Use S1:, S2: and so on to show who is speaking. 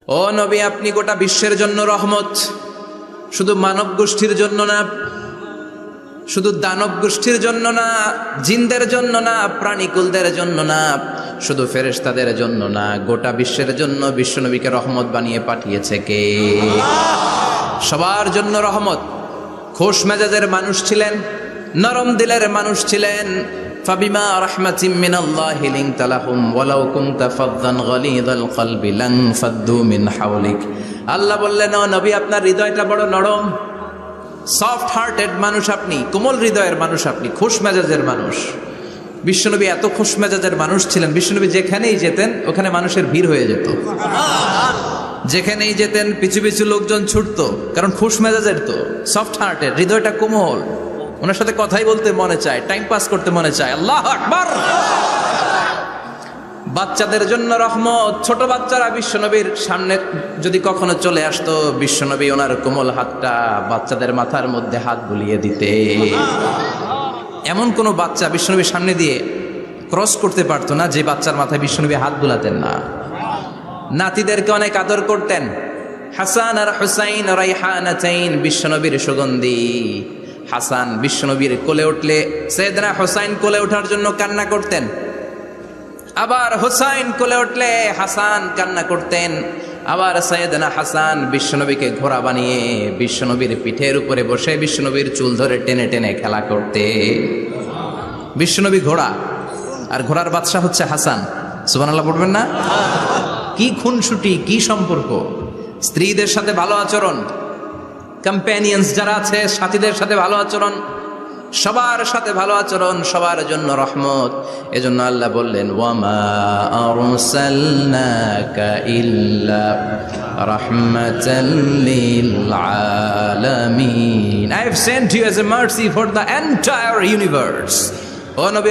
S1: ও নবী, আপনি গোটা বিশ্বের জন্য রহমত, শুধু মানব গোষ্ঠীর জন্য না, শুধু দানব গোষ্ঠীর জন্য না, জিনদের জন্য না, প্রাণীকুলদের জন্য না, শুধু ফেরেশতাদের জন্য না, গোটা বিশ্বের জন্য বিশ্বনবীকে রহমত বানিয়ে পাঠিয়েছে কে? সবার জন্য রহমত। খোশ মেজাজের মানুষ ছিলেন, নরম দিলের মানুষ ছিলেন। ফাবিমা রাহমাতিম মিনাল্লাহি লিনতা লাহুম ওয়ালাউ কুনতা ফাযযান গালিযাল কলবি লানফাদ্দু মিন হাওলিক। আল্লাহ বললেন, ও নবী, আপনার হৃদয়টা বড় নরম, সফট হার্টেড মানুষ আপনি, কোমল হৃদয়ের মানুষ আপনি, খোশ মেজাজের মানুষ। বিশ্বনবী এত খোশ মেজাজের মানুষ ছিলেন, বিশ্বনবী যেখানেই যেতেন ওখানে মানুষের ভিড় হয়ে যেত। যেখানেই যেতেন পিছু পিছু লোকজন ছুটতো, কারণ খোশ মেজাজের তো, সফট হার্টেড, হৃদয়টা কোমল, ওনার সাথে কথাই বলতে মনে চায়, টাইম পাস করতে মনে চায়। আল্লাহু আকবার। বাচ্চাদের জন্য রহমত। ছোট বাচ্চারা বিশ্বনবীর সামনে যদি কখনো চলে আসতো, বিশ্বনবী ওনার কোমল হাতটা বাচ্চাদের মাথার মধ্যে হাত বুলিয়ে দিতে। এমন কোন বাচ্চা বিশ্বনবীর সামনে দিয়ে ক্রস করতে পারতো না যে বাচ্চার মাথায় বিশ্বনবী হাত বুলাতেন না। নাতিদেরকে অনেক আদর করতেন। হাসান আর হুসাইন রাইহানাতাইন, বিশ্বনবীর সুগন্ধি। হাসান বিশ্বনবীর কোলে উঠলে সাইয়েদনা হুসাইন কোলে ওঠার জন্য কান্না করতেন, আবার হুসাইন কোলে উঠলে হাসান কান্না করতেন। আবার সাইয়েদনা হাসান বিশ্বনবীকে ঘোড়া বানিয়ে বিশ্বনবীর পিঠের উপরে বসে বিশ্বনবীর চুল ধরে টেনে টেনে খেলা করতে। বিশ্বনবী ঘোড়া, আর ঘোড়ার বাদশা হচ্ছে হাসান। সুবহানাল্লাহ পড়বেন না? কি খুনসুটি, কি সম্পর্ক! স্ত্রীদের সাথে ভালো আচরণ, কম্প্যানিয়ন্স যারা আছে সাথীদের সাথে ভালো আচরণ, সবার সাথে ভালো আচরণ, সবার জন্য রহমত। এজন্য আল্লাহ বললেন, ওয়ামা আরসালনাকা ইল্লা রাহমাতাল লিল আলামিন। I have sent you as a mercy for the entire universe. ও নবী,